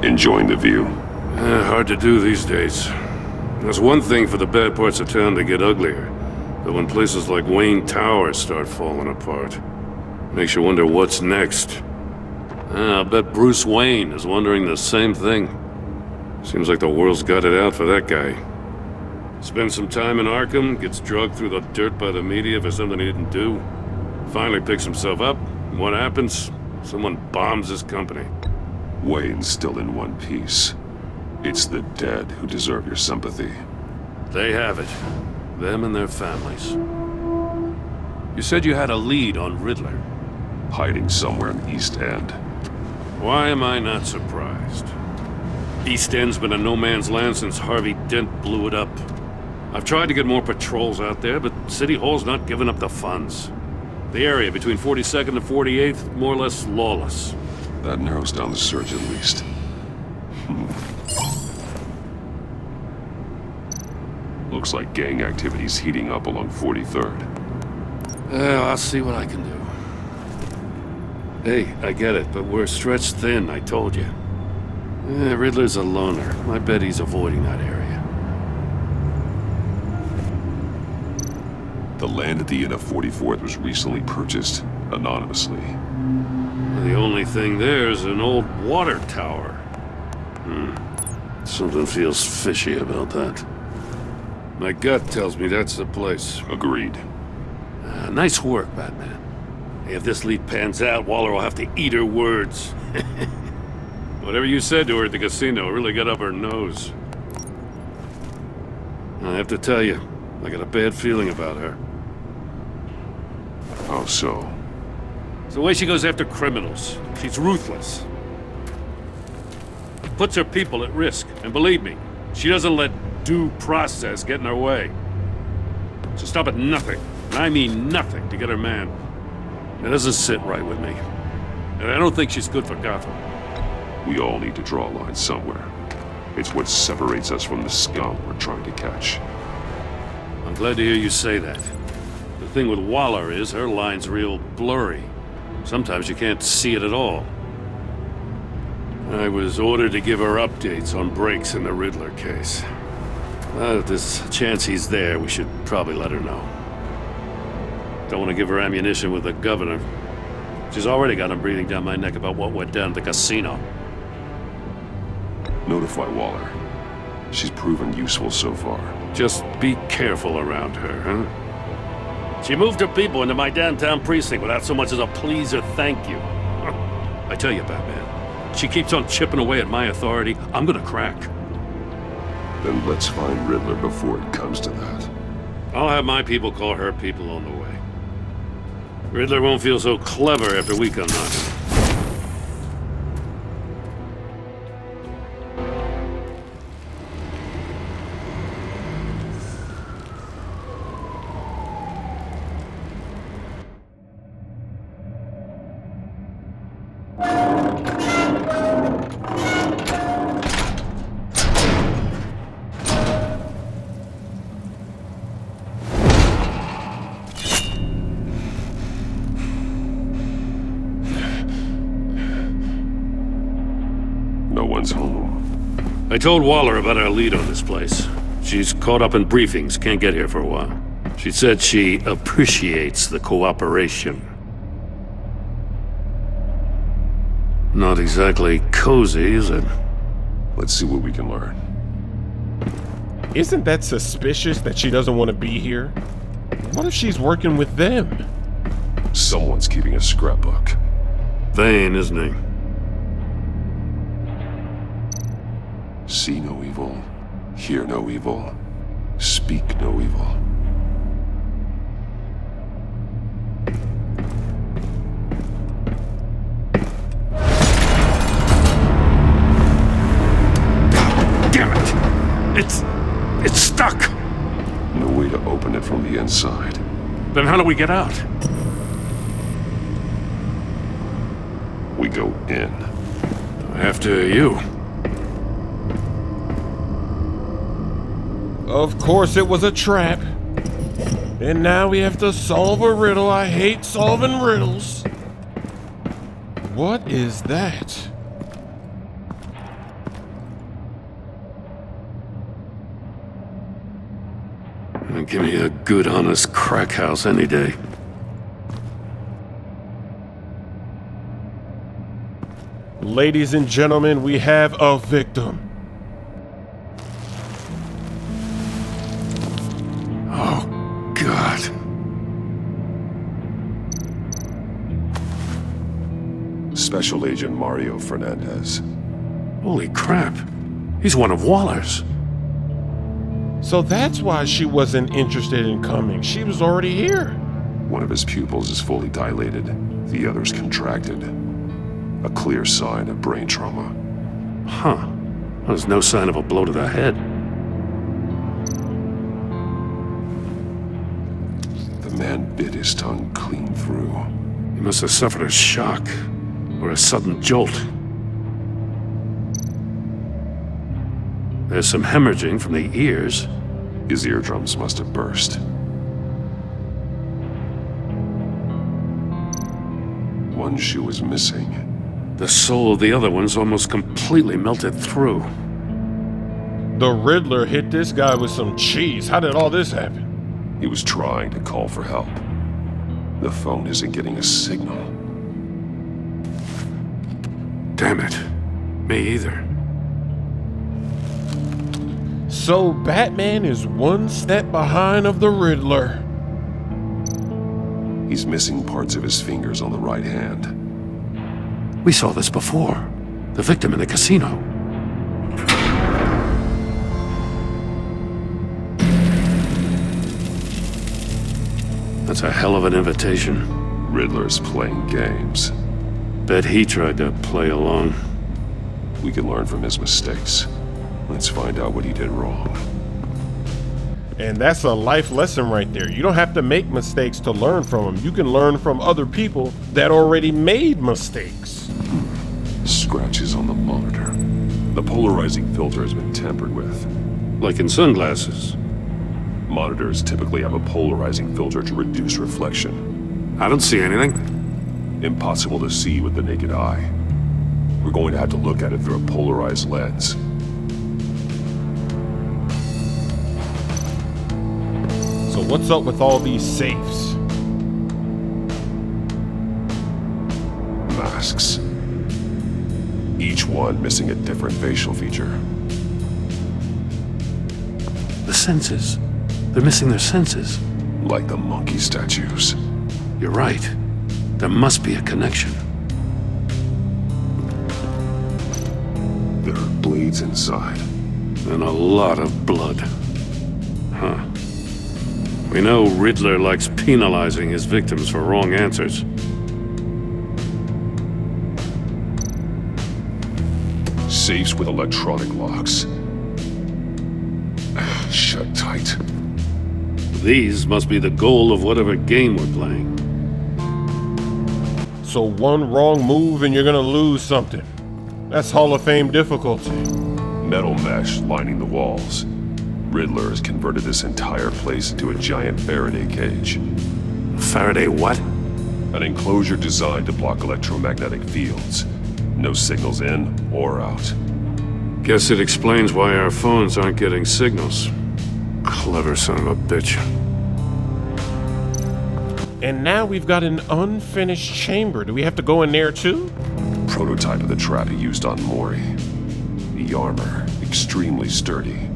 Enjoying the view? Hard to do these days. There's one thing for the bad parts of town to get uglier, but when places like Wayne Tower start falling apart, makes you wonder what's next. I'll bet Bruce Wayne is wondering the same thing. Seems like the world's got it out for that guy. Spends some time in Arkham, gets drugged through the dirt by the media for something he didn't do. Finally picks himself up, and what happens? Someone bombs his company. Wayne's still in one piece. It's the dead who deserve your sympathy. They have it. Them and their families. You said you had a lead on Riddler. Hiding somewhere in East End. Why am I not surprised? East End's been a no-man's land since Harvey Dent blew it up. I've tried to get more patrols out there, but City Hall's not giving up the funds. The area between 42nd and 48th, more or less lawless. That narrows down the search at least. Looks like gang activity's heating up along 43rd. I'll see what I can do. Hey, I get it, but we're stretched thin, I told you. Riddler's a loner. I bet he's avoiding that area. The land at the end of 44th was recently purchased, anonymously. The only thing there is an old water tower. Something feels fishy about that. My gut tells me that's the place. Agreed. Nice work, Batman. If this lead pans out, Waller will have to eat her words. Whatever you said to her at the casino really got up her nose. I have to tell you, I got a bad feeling about her. How so? It's the way she goes after criminals. She's ruthless. Puts her people at risk, and believe me, she doesn't let due process get in her way. She'll stop at nothing, and I mean nothing, to get her man. It doesn't sit right with me. And I don't think she's good for Gotham. We all need to draw a line somewhere. It's what separates us from the scum we're trying to catch. I'm glad to hear you say that. The thing with Waller is her line's real blurry. Sometimes you can't see it at all. I was ordered to give her updates on breaks in the Riddler case. If there's a chance he's there, we should probably let her know. Don't want to give her ammunition with the governor. She's already got him breathing down my neck about what went down at the casino. Notify Waller. She's proven useful so far. Just be careful around her, huh? She moved her people into my downtown precinct without so much as a please or thank you. I tell you, Batman, she keeps on chipping away at my authority, I'm gonna crack. Then let's find Riddler before it comes to that. I'll have my people call her people on the way. Riddler won't feel so clever after we come knocking. Home. I told Waller about our lead on this place. She's caught up in briefings, can't get here for a while. She said she appreciates the cooperation. Not exactly cozy, is it? Let's see what we can learn. Isn't that suspicious that she doesn't want to be here? What if she's working with them? Someone's keeping a scrapbook. Vain, isn't he? See no evil, hear no evil, speak no evil. Damn it! It's stuck! No way to open it from the inside. Then how do we get out? We go in. After you. Of course it was a trap. And now we have to solve a riddle. I hate solving riddles. What is that? Give me a good, honest crack house any day. Ladies and gentlemen, we have a victim. Oh, God. Special Agent Mario Fernandez. Holy crap. He's one of Waller's. So that's why she wasn't interested in coming. She was already here. One of his pupils is fully dilated, the other's contracted. A clear sign of brain trauma. Huh. There's no sign of a blow to the head. The man bit his tongue clean through. He must have suffered a shock or a sudden jolt. There's some hemorrhaging from the ears. His eardrums must have burst. One shoe is missing. The sole of the other one's almost completely melted through. The Riddler hit this guy with some cheese. How did all this happen? He was trying to call for help. The phone isn't getting a signal. Damn it. Me either. So Batman is one step behind of the Riddler. He's missing parts of his fingers on the right hand. We saw this before. The victim in the casino. That's a hell of an invitation. Riddler's playing games. Bet he tried to play along. We can learn from his mistakes. Let's find out what he did wrong. And that's a life lesson right there. You don't have to make mistakes to learn from them. You can learn from other people that already made mistakes. Scratches on the monitor. The polarizing filter has been tampered with. Like in sunglasses. Monitors typically have a polarizing filter to reduce reflection. I don't see anything. Impossible to see with the naked eye. We're going to have to look at it through a polarized lens. So what's up with all these safes? Masks. Each one missing a different facial feature. The senses. They're missing their senses. Like the monkey statues. You're right. There must be a connection. There are blades inside. And a lot of blood. Huh. We know Riddler likes penalizing his victims for wrong answers. Safes with electronic locks. Shut tight. These must be the goal of whatever game we're playing. So one wrong move and you're gonna lose something. That's Hall of Fame difficulty. Metal mesh lining the walls. Riddler has converted this entire place into a giant Faraday cage. Faraday what? An enclosure designed to block electromagnetic fields. No signals in or out. Guess it explains why our phones aren't getting signals. Clever son of a bitch. And now we've got an unfinished chamber. Do we have to go in there too? Prototype of the trap he used on Mori. The armor, extremely sturdy,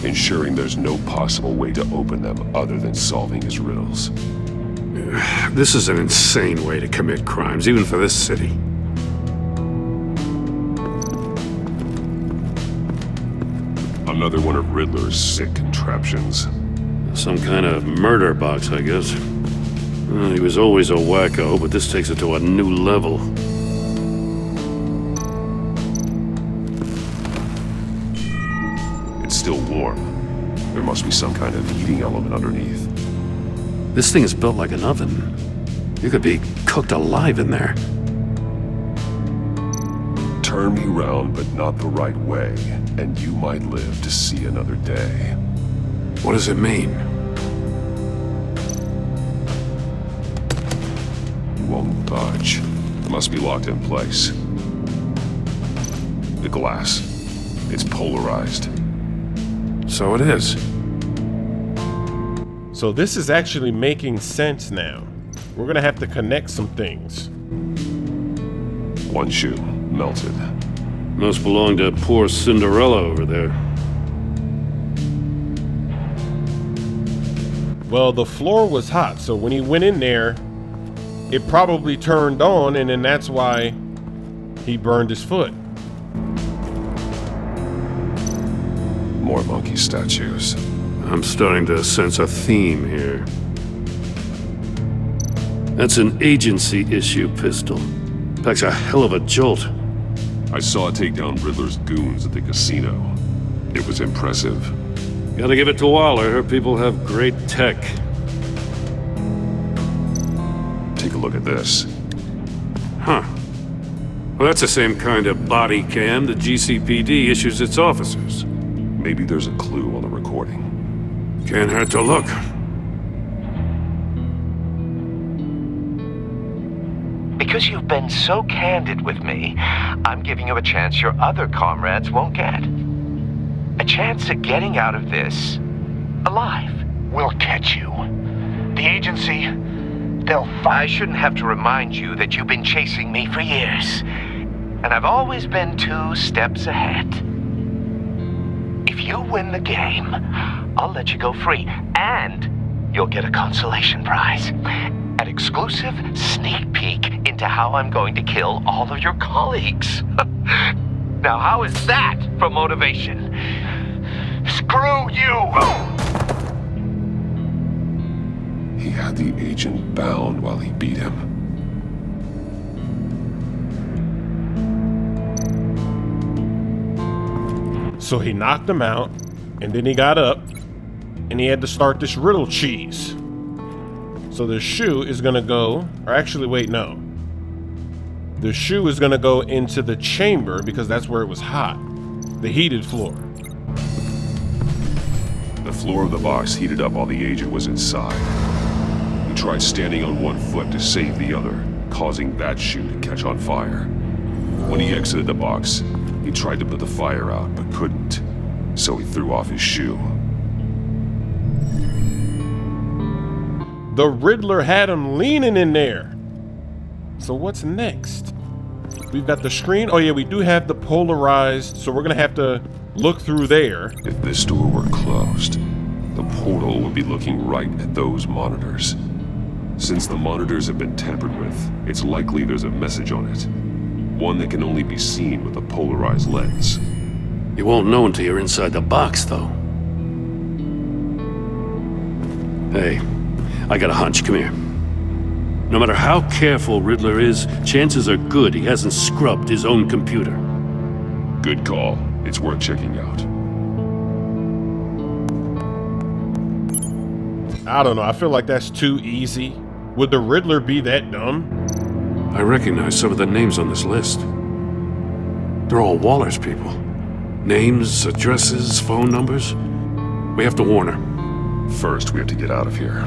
ensuring there's no possible way to open them other than solving his riddles. This is an insane way to commit crimes, even for this city. Another one of Riddler's sick contraptions. Some kind of murder box, I guess. He was always a wacko, but this takes it to a new level. It's still warm. There must be some kind of heating element underneath. This thing is built like an oven. You could be cooked alive in there. Turn me round, but not the right way, and you might live to see another day. What does it mean? Won't budge. Must be locked in place. The glass. It's polarized. So it is. So this is actually making sense now. We're gonna have to connect some things. One shoe, melted. Must belong to poor Cinderella over there. Well, the floor was hot, so when he went in there, it probably turned on, and then that's why he burned his foot. More monkey statues. I'm starting to sense a theme here. That's an agency issue pistol. Packs a hell of a jolt. I saw it take down Riddler's goons at the casino. It was impressive. Gotta give it to Waller. Her people have great tech. Take a look at this. Huh. Well, that's the same kind of body cam the GCPD issues its officers. Maybe there's a clue on the recording. Can't hurt to look. Because you've been so candid with me, I'm giving you a chance your other comrades won't get. A chance at getting out of this alive. We'll catch you. The agency, they'll I shouldn't have to remind you that you've been chasing me for years. And I've always been 2 steps ahead. If you win the game, I'll let you go free. And you'll get a consolation prize. An exclusive sneak peek into how I'm going to kill all of your colleagues. Now, how is that for motivation? screw you! He had the agent bound while he beat him. So he knocked him out, and then he got up, and he had to start this riddle cheese. So the shoe is gonna go, or actually wait, no. The shoe is gonna go into the chamber because that's where it was hot. The heated floor. The floor of the box heated up while the agent was inside. He tried standing on one foot to save the other, causing that shoe to catch on fire. When he exited the box, he tried to put the fire out, but couldn't, so he threw off his shoe. The Riddler had him leaning in there. So what's next? We've got the screen. Oh yeah, we do have the polarized, so we're gonna have to look through there. If this door were closed, the portal would be looking right at those monitors. Since the monitors have been tampered with, it's likely there's a message on it. One that can only be seen with a polarized lens. You won't know until you're inside the box, though. Hey, I got a hunch. Come here. No matter how careful Riddler is, chances are good he hasn't scrubbed his own computer. Good call. It's worth checking out. I don't know, I feel like that's too easy. Would the Riddler be that dumb? I recognize some of the names on this list. They're all Waller's people. Names, addresses, phone numbers. We have to warn her. First, we have to get out of here.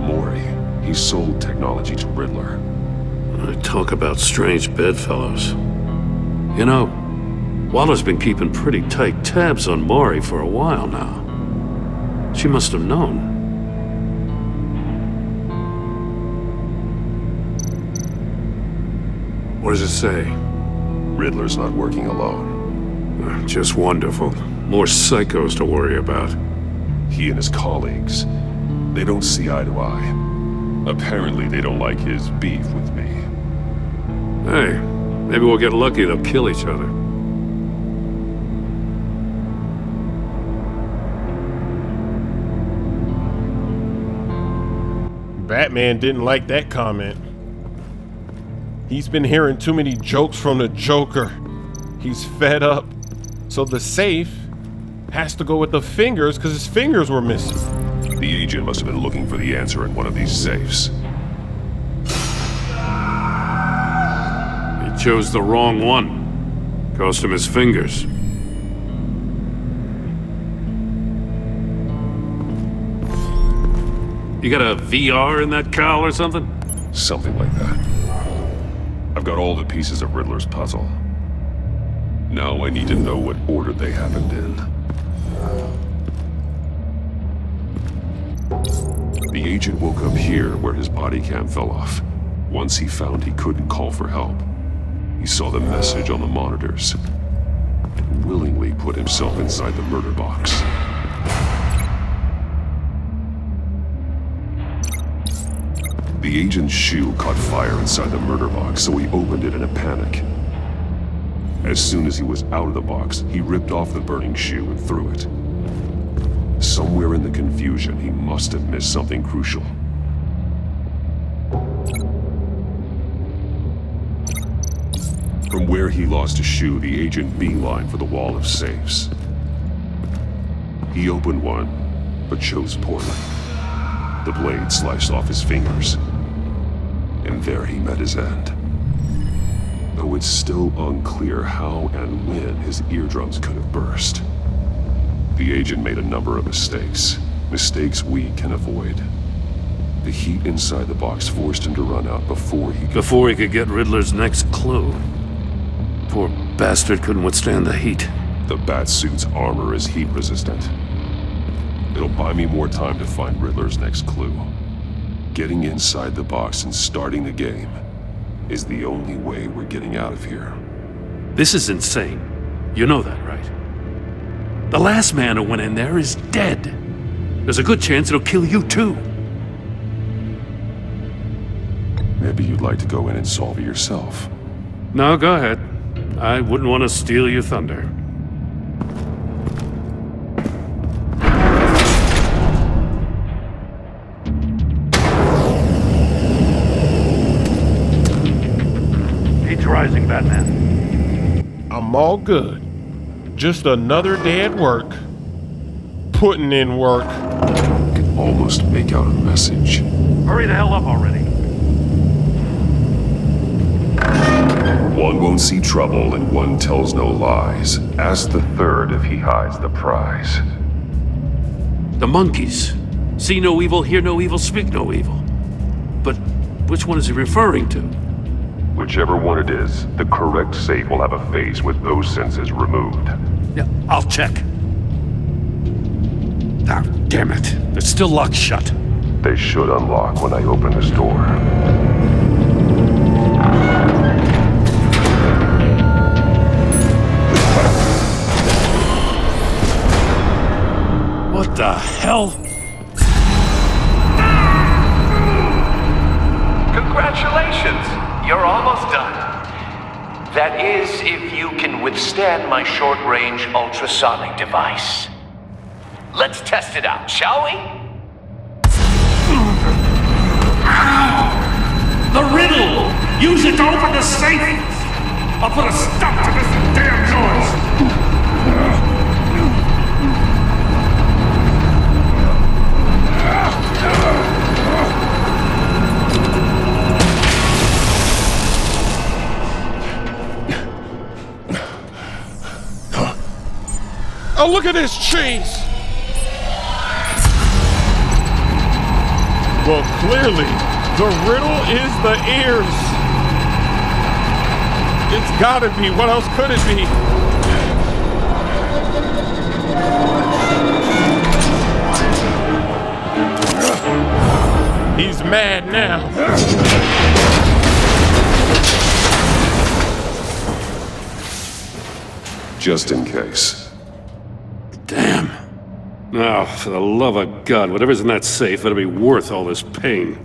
Mori, he sold technology to Riddler. I talk about strange bedfellows. You know, Waller's been keeping pretty tight tabs on Mori for a while now. She must have known. What does it say? Riddler's not working alone. Just wonderful. More psychos to worry about. He and his colleagues, they don't see eye to eye. Apparently, they don't like his beef with me. Hey, maybe we'll get lucky they'll kill each other. Batman didn't like that comment. He's been hearing too many jokes from the Joker. He's fed up. So the safe has to go with the fingers because his fingers were missing. The agent must have been looking for the answer in one of these safes. He chose the wrong one. Cost him his fingers. You got a VR in that cowl or something? Something like that. I've got all the pieces of Riddler's puzzle. Now I need to know what order they happened in. The agent woke up here where his body cam fell off. Once he found he couldn't call for help, he saw the message on the monitors and willingly put himself inside the murder box. The agent's shoe caught fire inside the murder box, so he opened it in a panic. As soon as he was out of the box, he ripped off the burning shoe and threw it. Somewhere in the confusion, he must have missed something crucial. From where he lost a shoe, the agent beelined for the wall of safes. He opened one, but chose poorly. The blade sliced off his fingers, and there he met his end. Though it's still unclear how and when his eardrums could have burst. The agent made a number of mistakes. Mistakes we can avoid. The heat inside the box forced him to run out before he could get Riddler's next clue. Poor bastard couldn't withstand the heat. The Batsuit's armor is heat resistant. It'll buy me more time to find Riddler's next clue. Getting inside the box and starting the game is the only way we're getting out of here. This is insane. You know that, right? The last man who went in there is dead. There's a good chance it'll kill you too. Maybe you'd like to go in and solve it yourself. No, go ahead. I wouldn't want to steal your thunder. Heat's rising, Batman. I'm all good. Just another day at work. Putting in work. I can almost make out a message. Hurry the hell up already. One won't see trouble and one tells no lies. Ask the third if he hides the prize. The monkeys. See no evil, hear no evil, speak no evil. But which one is he referring to? Whichever one it is, the correct safe will have a face with those senses removed. Yeah, I'll check. Ah, damn it. They're still locked shut. They should unlock when I open this door. What the hell? Congratulations! You're almost done. That is, if you can withstand my short-range ultrasonic device. Let's test it out, shall we? The riddle! Use it to open the safe! I'll put a stop to this damn noise! Oh, look at this cheese! Well, clearly, the riddle is the ears. It's gotta be. What else could it be? He's mad now. Just in case. Damn. Now, for the love of God, whatever's in that safe better be worth all this pain.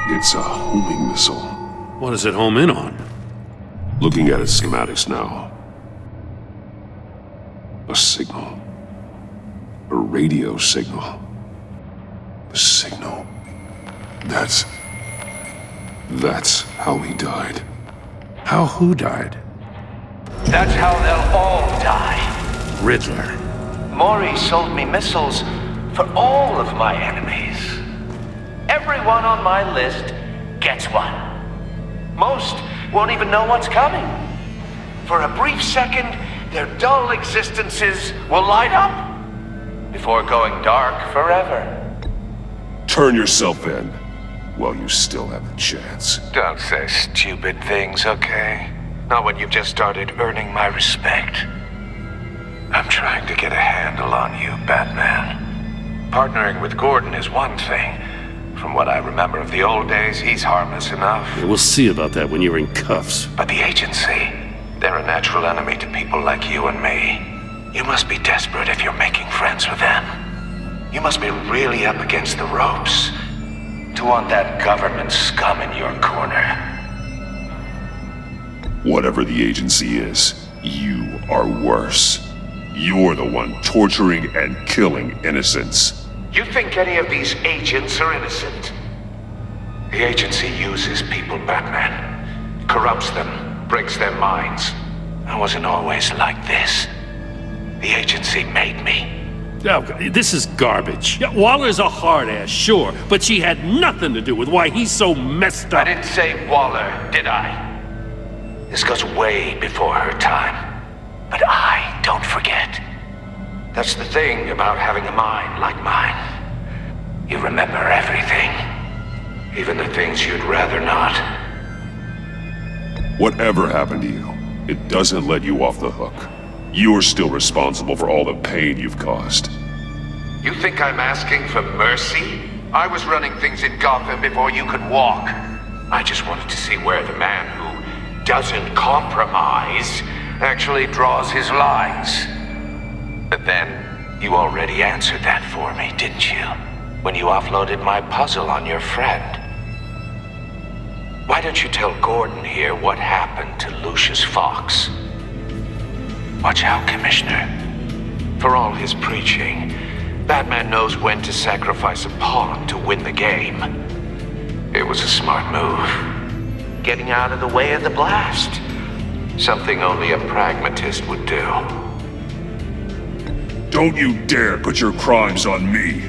It's a homing missile. What does it home in on? Looking at its schematics now. A signal. A radio signal. A signal. That's how he died. How who died? That's how they'll all die. Riddler. Maury sold me missiles for all of my enemies. Everyone on my list gets one. Most won't even know what's coming. For a brief second, their dull existences will light up before going dark forever. Turn yourself in while you still have the chance. Don't say stupid things, okay? Not when you've just started earning my respect. I'm trying to get a handle on you, Batman. Partnering with Gordon is one thing. From what I remember of the old days, he's harmless enough. Yeah, we'll see about that when you're in cuffs. But the agency, they're a natural enemy to people like you and me. You must be desperate if you're making friends with them. You must be really up against the ropes to want that government scum in your corner. Whatever the agency is, you are worse. You're the one torturing and killing innocents. You think any of these agents are innocent? The agency uses people, Batman. Corrupts them, breaks their minds. I wasn't always like this. The agency made me. Oh, this is garbage. Yeah, Waller's a hard ass, sure, but she had nothing to do with why he's so messed I up. didn't say Waller, did I? This goes way before her time. But I don't forget. That's the thing about having a mind like mine. You remember everything. Even the things you'd rather not. Whatever happened to you, it doesn't let you off the hook. You're still responsible for all the pain you've caused. You think I'm asking for mercy? I was running things in Gotham before you could walk. I just wanted to see where the man who doesn't compromise actually draws his lines. But then, you already answered that for me, didn't you? When you offloaded my puzzle on your friend. Why don't you tell Gordon here what happened to Lucius Fox? Watch out, Commissioner. For all his preaching, Batman knows when to sacrifice a pawn to win the game. It was a smart move. Getting out of the way of the blast. Something only a pragmatist would do. Don't you dare put your crimes on me!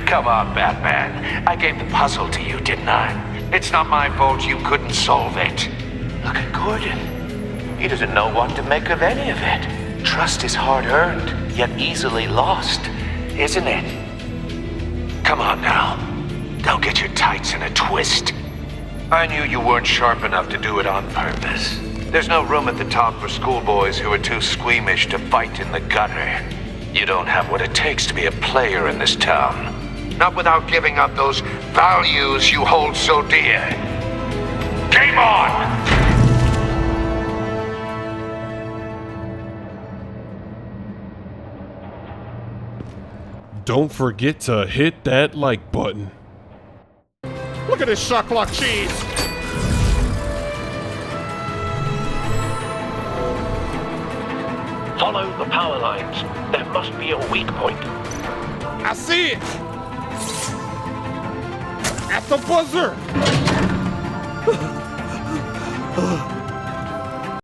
Come on, Batman. I gave the puzzle to you, didn't I? It's not my fault you couldn't solve it. Look at Gordon. He doesn't know what to make of any of it. Trust is hard-earned, yet easily lost, isn't it? Come on now. Don't get your tights in a twist. I knew you weren't sharp enough to do it on purpose. There's no room at the top for schoolboys who are too squeamish to fight in the gutter. You don't have what it takes to be a player in this town. Not without giving up those values you hold so dear. Game on! Don't forget to hit that like button. Look at this shot clock cheese. Follow the power lines. There must be a weak point. I see it. At the buzzer.